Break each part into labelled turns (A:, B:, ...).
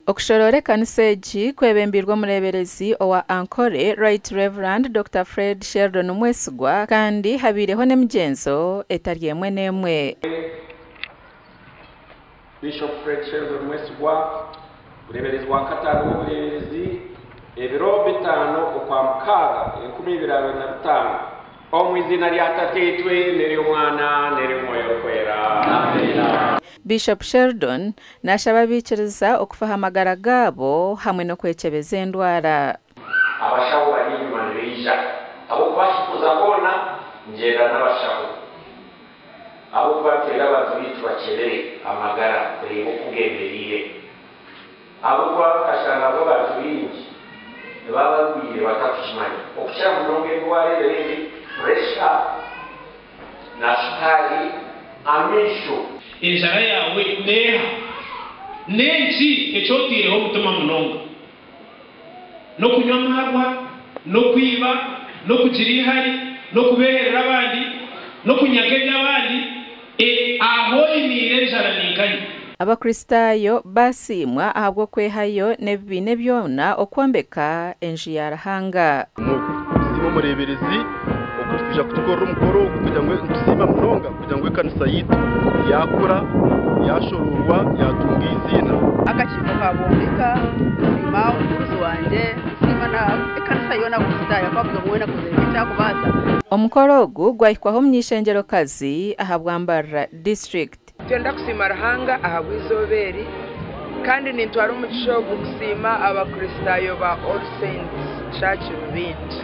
A: Okushorore kaniseji kwebembirwa mureberezi owa Ankole Right Reverend Dr. Fred Sheldon Mwesigwa kandi habireho n'emigenzo etari emwe n'emwe.
B: Bishop Fred Sheldon Mwesigwa mureberezi wa Katanga mureberezi ebiro bitano okwa mukaga 2025 omwizina lya tatetwe neri omwana neri moyo kwera. Amen.
A: Bishop Sheldon nashababikiriza okufahamagara gabo hamwe no kwekebeza endwara.
B: Abashaho bari inyuma n'eija abo bashikuza kona ngenda n'abashaho abo batera abantu bakerere amagara kureba kugenderire abo bakashana abo bazuinji baba biye batakushimanya okushira munonge ndwara rero pressure na sukari amisho
C: injara yawe neha nenki ekyotireho mutuma munonga no kunywa amarwa no kwiba no kugira ihari no kuberera abandi no kunyaga abandi aho imire injara ninkanyi.
A: Abakristayo basimwa ahabwo kwehayo nebine byona okwombeka enji yarahanga.
D: Simo mureberezi okutija kutukora umukoro kugira ngo tusima munonga kugira ngo kanisa yitu yakura yashorurwa yatunga izina
E: akachiko kabombeka sima umuruzi wanje sima na kanisa yona kustaya kwabwo mwena kuzengita kubaza.
A: Omukoro ogu gwahikwaho myishengero kazi ahabwambara district.
E: Twenda kusima rahanga ahabwizoberi kandi nintwara umugisho gusima abakristayo ba All Saints Church Rubindi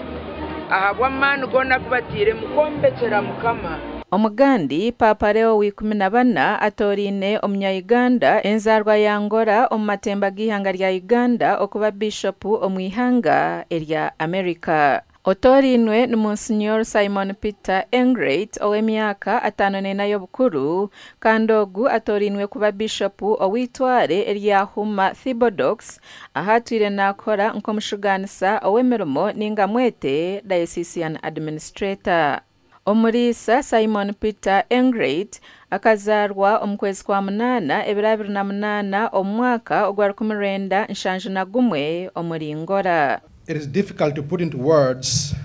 E: ahabwa manu gona kubatire mukombekera mukama.
A: Omugandi Papa Leo wa 14 atorine Omunya-Uganda enzarwa yangora omumatemba gihanga lya Uganda okuba bishop omwihanga erya America. Otorinwe ni Monsignor Simon Peter Englert ow'emyaka 54 y'obukuru kandi ogu atorinwe kuba bishop owitware erya Huma Theodox ahatwire nakora nkomushuganisa ow'emirimo ninga mwete diocesan administrator. Omurisa Simon Peter Englert akazarwa omukwezi kwa munana 2008 omwaka ogwa 1971 omuringora.
F: It is difficult to put into words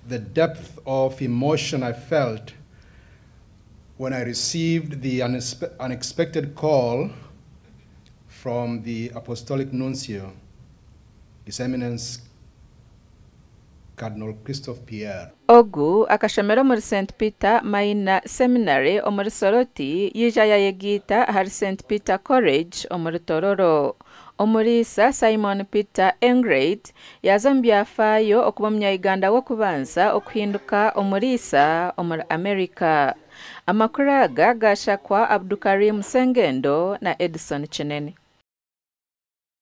F: the depth of emotion I felt when I received the unexpected call from the Apostolic Nuncio, His Eminence Cardinal Christophe Pierre.
A: Ogu akashomera muri St. Peter Minor Seminary omuri Soroti yija yayegita hari St. Peter College omuri Tororo. Omurisa Simon Peter Englert yazambyafayo okuba Munya-Uganda wokubanza okuhinduka omurisa omuri America. Amakuraga gashakwa Abdukarim Sengendo na Edison Chinene.